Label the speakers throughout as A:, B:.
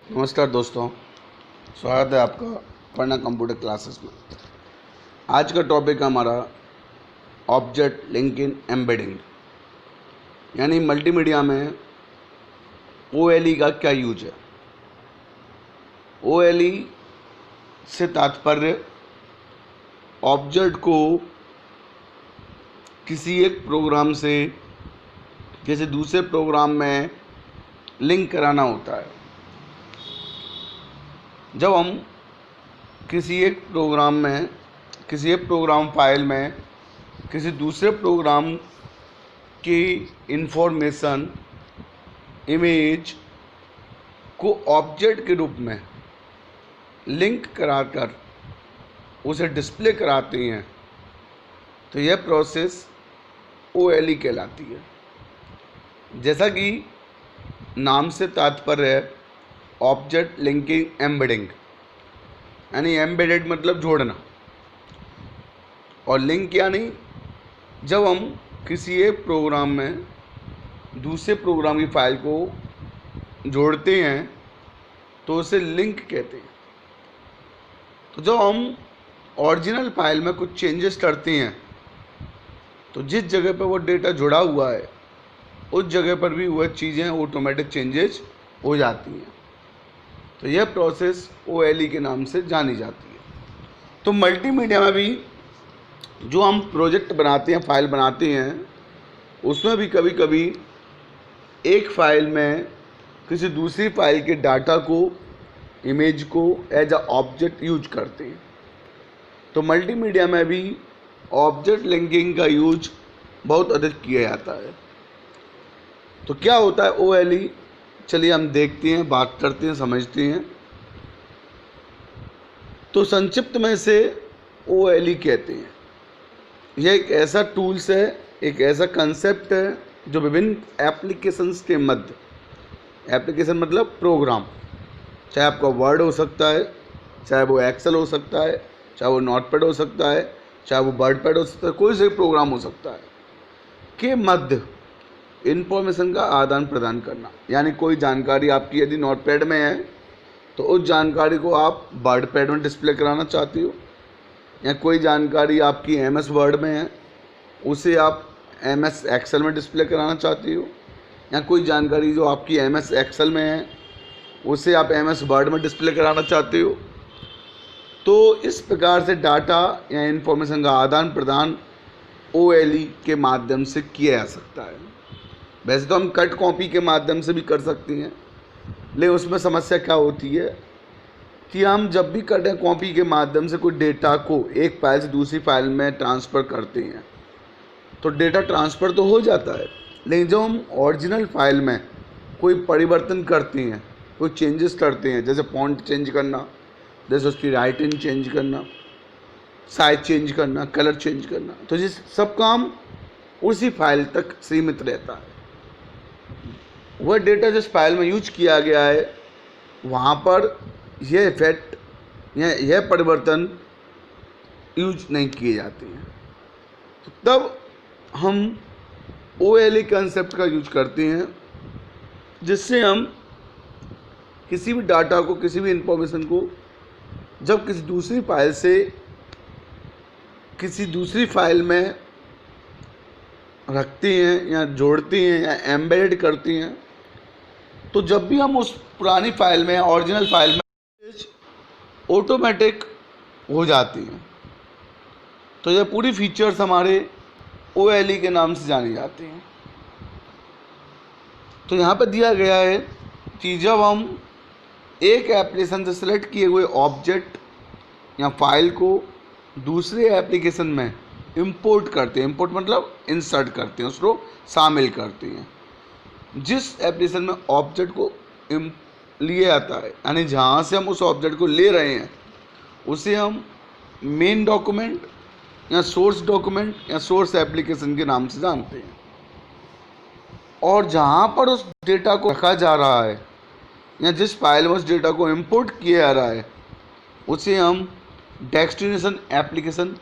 A: नमस्कार दोस्तों, स्वागत है आपका पढ़ना कंप्यूटर क्लासेस में। आज का टॉपिक है हमारा ऑब्जेक्ट लिंकिंग एम्बेडिंग, यानी मल्टीमीडिया में OLE का क्या यूज है। OLE से तात्पर्य ऑब्जेक्ट को किसी एक प्रोग्राम से किसी दूसरे प्रोग्राम में लिंक कराना होता है। जब हम किसी एक प्रोग्राम फाइल में किसी दूसरे प्रोग्राम की इंफॉर्मेशन, इमेज को ऑब्जेक्ट के रूप में लिंक कराकर उसे डिस्प्ले कराते हैं, तो यह प्रोसेस OLE कहलाती है। जैसा कि नाम से तात्पर्य है ऑब्जेक्ट लिंकिंग एम्बेडिंग, यानी एम्बेडेड मतलब जोड़ना, और लिंक यानी जब हम किसी एक प्रोग्राम में दूसरे प्रोग्राम की फाइल को जोड़ते हैं तो उसे लिंक कहते हैं। तो जब हम ओरिजिनल फाइल में कुछ चेंजेस करते हैं तो जिस जगह पर वो डेटा जुड़ा हुआ है उस जगह पर भी वह चीज़ें ऑटोमेटिक चेंजेस हो जाती हैं। तो यह प्रोसेस OLE के नाम से जानी जाती है। तो मल्टीमीडिया में भी जो हम प्रोजेक्ट बनाते हैं, फाइल बनाते हैं, उसमें भी कभी कभी एक फाइल में किसी दूसरी फाइल के डाटा को, इमेज को एज अ ऑब्जेक्ट यूज करते हैं। तो मल्टीमीडिया में भी ऑब्जेक्ट लिंकिंग का यूज बहुत अधिक किया जाता है। तो क्या होता है OLE, चलिए हम देखते हैं, बात करते हैं, समझते हैं। तो संक्षिप्त में से OLE कहते हैं। यह एक ऐसा टूल्स है, एक ऐसा कंसेप्ट है जो विभिन्न एप्लीकेशंस के मध्य, एप्लीकेशन मतलब प्रोग्राम, चाहे आपका वर्ड हो सकता है, चाहे वो एक्सेल हो सकता है, चाहे वो नोटपैड हो सकता है, चाहे वो वर्डपैड हो सकता है, कोई से प्रोग्राम हो सकता है, के मध्य इन्फॉर्मेशन का आदान प्रदान करना। यानी कोई जानकारी आपकी यदि नोटपैड में है तो उस जानकारी को आप वर्डपैड में डिस्प्ले कराना चाहती हो, या कोई जानकारी आपकी MS वर्ड में है उसे आप MS एक्सेल में डिस्प्ले कराना चाहती हो, या कोई जानकारी जो आपकी MS एक्सेल में है उसे आप MS वर्ड में डिस्प्ले कराना चाहते हो। तो इस प्रकार से डाटा या इन्फॉर्मेशन का आदान प्रदान OLE के माध्यम से किया जा सकता है। वैसे तो हम कट कॉपी के माध्यम से भी कर सकते हैं, लेकिन उसमें समस्या क्या होती है कि हम जब भी कट कॉपी के माध्यम से कोई डेटा को एक फाइल से दूसरी फाइल में ट्रांसफ़र करते हैं तो डेटा ट्रांसफ़र तो हो जाता है, लेकिन जब हम ओरिजिनल फाइल में कोई परिवर्तन करते हैं, कोई चेंजेस करते हैं, जैसे फॉन्ट चेंज करना, जैसे उसकी राइटिंग चेंज करना, साइज चेंज करना, कलर चेंज करना, तो ये सब काम उसी फाइल तक सीमित रहता है। वह डेटा जिस फाइल में यूज किया गया है वहाँ पर यह इफेक्ट या यह परिवर्तन यूज नहीं किए जाते हैं। तो तब हम OLE कंसेप्ट का यूज करते हैं, जिससे हम किसी भी डाटा को, किसी भी इंफॉर्मेशन को जब किसी दूसरी फाइल से किसी दूसरी फाइल में रखते हैं या जोड़ते हैं या एम्बेड करते हैं, तो जब भी हम उस पुरानी फाइल में, ओरिजिनल फाइल में ऑटोमेटिक हो जाती हैं। तो ये पूरी फीचर्स हमारे OLE के नाम से जानी जाती हैं। तो यहाँ पर दिया गया है कि जब हम एक एप्लीकेशन से सेलेक्ट किए हुए ऑब्जेक्ट या फाइल को दूसरे एप्लीकेशन में इंपोर्ट करते हैं, इंपोर्ट मतलब इंसर्ट करते हैं, उसको शामिल करते हैं। जिस एप्लीकेशन में ऑब्जेक्ट को लिए जाता है, यानी जहाँ से हम उस ऑब्जेक्ट को ले रहे हैं, उसे हम मेन डॉक्यूमेंट या सोर्स डॉक्यूमेंट या सोर्स एप्लीकेशन के नाम से जानते हैं। और जहाँ पर उस डेटा को रखा जा रहा है या जिस फाइल में उस डेटा को इंपोर्ट किया जा रहा है उसे हम डेस्टिनेशन एप्लीकेशन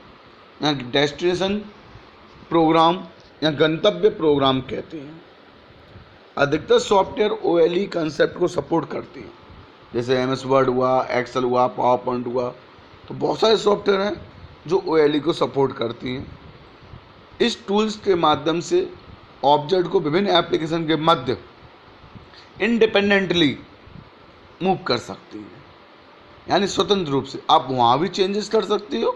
A: या डेस्टिनेशन प्रोग्राम या गंतव्य प्रोग्राम कहते हैं। अधिकतर सॉफ्टवेयर OLE कंसेप्ट को सपोर्ट करते हैं। जैसे MS वर्ड हुआ, एक्सेल हुआ, पावर पॉइंट हुआ। तो बहुत सारे सॉफ्टवेयर हैं जो OLE को सपोर्ट करती हैं। इस टूल्स के माध्यम से ऑब्जेक्ट को विभिन्न एप्लीकेशन के मध्य इंडिपेंडेंटली मूव कर सकती हैं, यानी स्वतंत्र रूप से आप वहाँ भी चेंजेस कर सकती हो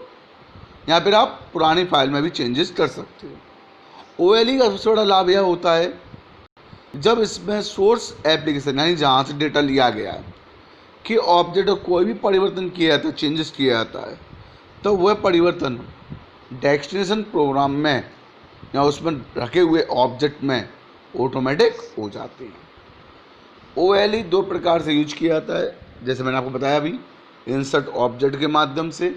A: या फिर आप पुरानी फाइल में भी चेंजेस कर सकते हो। OLE का सबसे बड़ा लाभ यह होता है जब इसमें सोर्स एप्लीकेशन यानी जहाँ से डेटा लिया गया है कि ऑब्जेक्ट को कोई भी परिवर्तन किया जाता है, चेंजेस किया जाता है, तो वह परिवर्तन डेस्टिनेशन प्रोग्राम में या उसमें रखे हुए ऑब्जेक्ट में ऑटोमेटिक हो जाते हैं। OLE दो प्रकार से यूज किया जाता है, जैसे मैंने आपको बताया अभी, इंसर्ट ऑब्जेक्ट के माध्यम से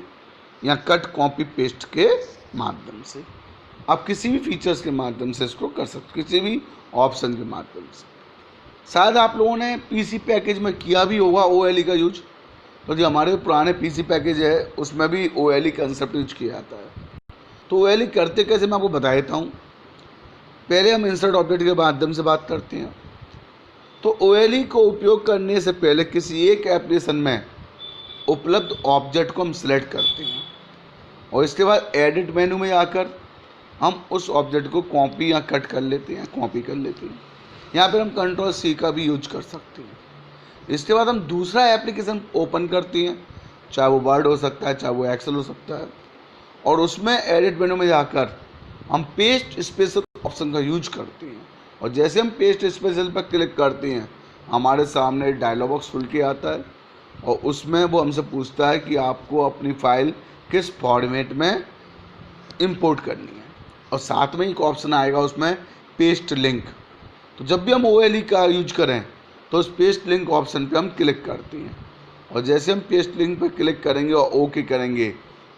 A: या कट कॉपी पेस्ट के माध्यम से। आप किसी भी फीचर्स के माध्यम से इसको कर सकते, किसी भी ऑप्शन के माध्यम से। शायद आप लोगों ने PC पैकेज में किया भी होगा OLE का यूज, तो जो हमारे पुराने PC पैकेज है उसमें भी OLE कंसेप्ट यूज किया जाता है। तो OLE करते कैसे मैं आपको बता देता हूँ। पहले हम इंसर्ट ऑब्जेक्ट के माध्यम से बात करते हैं। तो OLE को उपयोग करने से पहले किसी एक एप्लीकेशन में उपलब्ध ऑब्जेक्ट को हम सिलेक्ट करते हैं और इसके बाद एडिट मेनू में आकर हम उस ऑब्जेक्ट को कॉपी या कट कर लेते हैं, कॉपी कर लेते हैं। यहाँ पर हम Ctrl+C का भी यूज कर सकते हैं। इसके बाद हम दूसरा एप्लीकेशन ओपन करते हैं, चाहे वो वर्ड हो सकता है, चाहे वो एक्सेल हो सकता है, और उसमें एडिट मेनू में जाकर हम पेस्ट स्पेशल ऑप्शन का यूज करते हैं। और जैसे हम पेस्ट स्पेशल पर क्लिक करते हैं हमारे सामने डायलॉग बॉक्स खुल के आता है और उसमें वो हमसे पूछता है कि आपको अपनी फ़ाइल किस फॉर्मेट में इंपोर्ट करनी है, और साथ में एक ऑप्शन आएगा उसमें पेस्ट लिंक। तो जब भी हम OLE का यूज करें तो उस पेस्ट लिंक ऑप्शन पे हम क्लिक करते हैं और जैसे हम पेस्ट लिंक पर क्लिक करेंगे और ओके करेंगे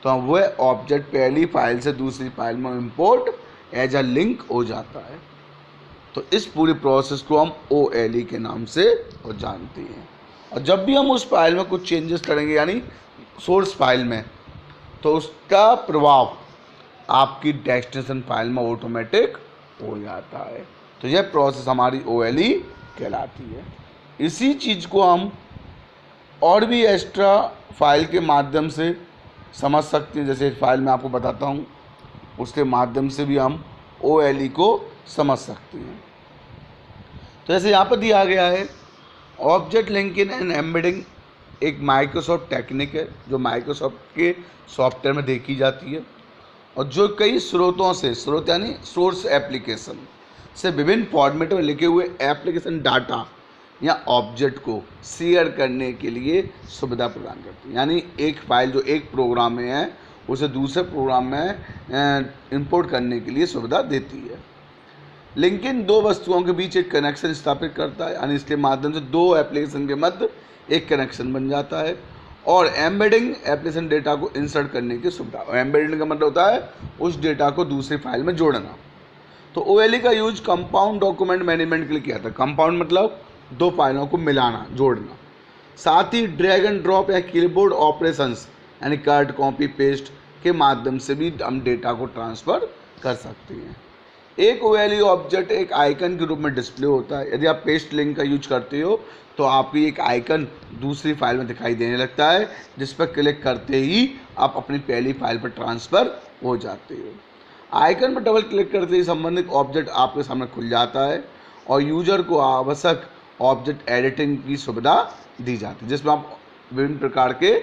A: तो हम वह ऑब्जेक्ट पहली फाइल से दूसरी फाइल में इंपोर्ट एज अ लिंक हो जाता है। तो इस पूरी प्रोसेस को हम OLE के नाम से जानते हैं। और जब भी हम उस फाइल में कुछ चेंजेस करेंगे यानी सोर्स फाइल में, तो उसका प्रभाव आपकी डेस्टिनेशन फाइल में ऑटोमेटिक हो जाता है। तो यह प्रोसेस हमारी OLE कहलाती है। इसी चीज़ को हम और भी एक्स्ट्रा फाइल के माध्यम से समझ सकते हैं। जैसे फाइल में आपको बताता हूँ, उसके माध्यम से भी हम OLE को समझ सकते हैं। तो जैसे यहाँ पर दिया गया है, ऑब्जेक्ट लिंकिंग एंड एम्बेडिंग एक माइक्रोसॉफ्ट टेक्निक है जो माइक्रोसॉफ्ट के सॉफ्टवेयर में देखी जाती है और जो कई स्रोतों से, स्रोत यानी सोर्स एप्लीकेशन से विभिन्न फॉर्मेट में लिखे हुए एप्लीकेशन डाटा या ऑब्जेक्ट को शेयर करने के लिए सुविधा प्रदान करती है। यानी एक फाइल जो एक प्रोग्राम में है उसे दूसरे प्रोग्राम में इंपोर्ट करने के लिए सुविधा देती है। लिंकिंग दो वस्तुओं के बीच एक कनेक्शन स्थापित करता है, यानी इसके माध्यम से दो एप्लीकेशन के मध्य एक कनेक्शन बन जाता है। और एम्बेडिंग एप्लीकेशन डेटा को इंसर्ट करने की सुविधा। एम्बेडिंग का मतलब होता है उस डेटा को दूसरी फाइल में जोड़ना। तो OLE का यूज कंपाउंड डॉक्यूमेंट मैनेजमेंट के लिए किया था। कंपाउंड मतलब दो फाइलों को मिलाना, जोड़ना। साथ ही ड्रैग एंड ड्रॉप या कीबोर्ड ऑपरेशंस यानी कट, कॉपी, पेस्ट के माध्यम से भी हम डेटा को ट्रांसफ़र कर सकते हैं। एक OLE ऑब्जेक्ट एक आइकन के रूप में डिस्प्ले होता है। यदि आप पेस्ट लिंक का यूज करते हो तो आपकी एक आइकन दूसरी फाइल में दिखाई देने लगता है, जिस पर क्लिक करते ही आप अपनी पहली फाइल पर ट्रांसफ़र हो जाते हो। आइकन पर डबल क्लिक करते ही संबंधित ऑब्जेक्ट आपके सामने खुल जाता है और यूजर को आवश्यक ऑब्जेक्ट एडिटिंग की सुविधा दी जाती है, जिसमें आप विभिन्न प्रकार के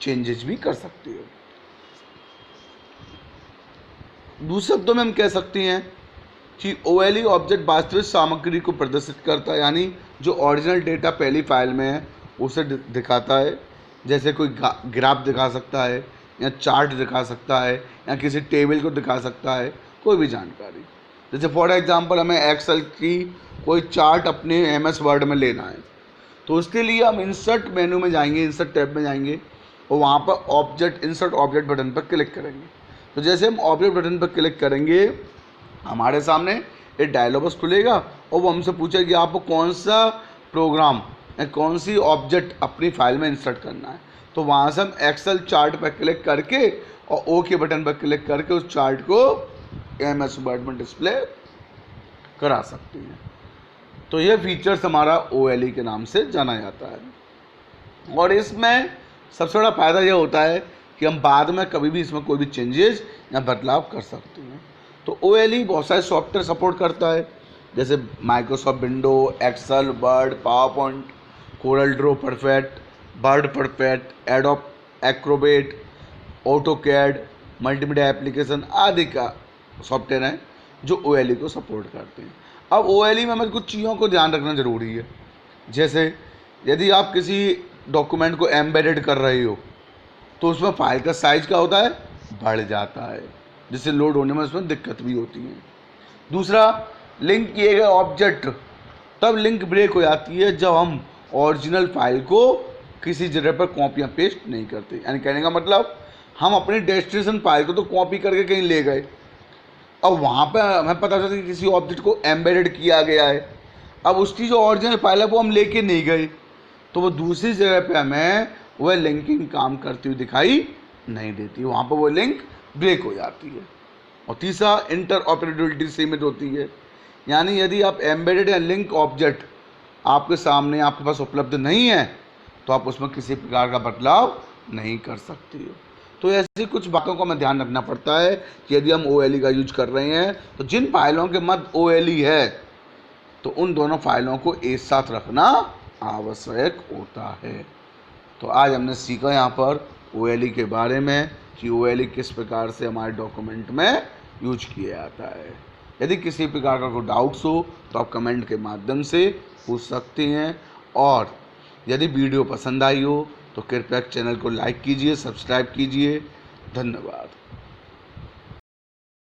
A: चेंजेस भी कर सकते हो। दूसरे शब्दों में हम कह सकते हैं कि OLE ऑब्जेक्ट वास्तविक सामग्री को प्रदर्शित करता है, यानी जो ओरिजिनल डेटा पहली फाइल में है उसे दिखाता है। जैसे कोई ग्राफ दिखा सकता है या चार्ट दिखा सकता है या किसी टेबल को दिखा सकता है, कोई भी जानकारी। जैसे फॉर एग्जांपल हमें एक्सेल की कोई चार्ट अपने MS वर्ड में लेना है, तो उसके लिए हम इंसर्ट मेनू में जाएंगे, इंसर्ट टैब में जाएंगे और वहाँ पर ऑब्जेक्ट, इंसर्ट ऑब्जेक्ट बटन पर क्लिक करेंगे। तो जैसे हम ऑब्जेक्ट बटन पर क्लिक करेंगे हमारे सामने एक डायलॉग बॉक्स खुलेगा और वो हमसे पूछेगा कि आपको कौन सा प्रोग्राम या कौन सी ऑब्जेक्ट अपनी फाइल में इंसर्ट करना है। तो वहाँ से हम एक्सेल चार्ट पर क्लिक करके और ओके बटन पर क्लिक करके उस चार्ट को MS वर्ड में डिस्प्ले करा सकते हैं। तो यह फीचर्स हमारा OLE के नाम से जाना जाता है। और इसमें सबसे बड़ा फ़ायदा ये होता है कि हम बाद में कभी भी इसमें कोई भी चेंजेस या बदलाव कर सकते हैं। तो OLE बहुत सारे सॉफ्टवेयर सपोर्ट करता है, जैसे Microsoft window, Excel, Word, PowerPoint, Corel draw perfect, WordPerfect, Adobe Acrobat, AutoCAD, multimedia application आदि का सॉफ्टवेयर है जो OLE को सपोर्ट करते हैं। अब OLE में हमें कुछ चीज़ों को ध्यान रखना ज़रूरी है, जैसे यदि आप किसी डॉक्यूमेंट को एम्बेडेड कर रहे हो तो उसमें फाइल का साइज क्या होता है, बढ़ जाता है, जिससे लोड होने में उसमें दिक्कत भी होती है। दूसरा, लिंक किए गए ऑब्जेक्ट तब लिंक ब्रेक हो जाती है जब हम ओरिजिनल फाइल को किसी जगह पर कॉपी या पेस्ट नहीं करते। यानी कहने का मतलब, हम अपनी डेस्टिनेशन फाइल को तो कॉपी करके कहीं ले गए, अब वहाँ पे हमें पता चलता है कि किसी ऑब्जेक्ट को एम्बेडेड किया गया है, अब उसकी जो ओरिजिनल फाइल है वो हम लेके नहीं गए, तो वो दूसरी जगह पे हमें वह लिंकिंग काम करती हुई दिखाई नहीं देती, वहाँ पर वो लिंक ब्रेक हो जाती है। और तीसरा, इंटरऑपरेबिलिटी सीमित होती है, यानी यदि आप एम्बेडेड या लिंक ऑब्जेक्ट आपके सामने आपके पास उपलब्ध नहीं है तो आप उसमें किसी प्रकार का बदलाव नहीं कर सकते हो। तो ऐसी कुछ बातों का हमें ध्यान रखना पड़ता है कि यदि हम OLE का यूज कर रहे हैं तो जिन फाइलों के मध्य OLE है तो उन दोनों फाइलों को एक साथ रखना आवश्यक होता है। तो आज हमने सीखा यहाँ पर OLE के बारे में कि OLE किस प्रकार से हमारे डॉक्यूमेंट में यूज किया जाता है। यदि किसी प्रकार का कोई डाउट्स हो तो आप कमेंट के माध्यम से पूछ सकते हैं, और यदि वीडियो पसंद आई हो तो कृपया चैनल को लाइक कीजिए, सब्सक्राइब कीजिए। धन्यवाद।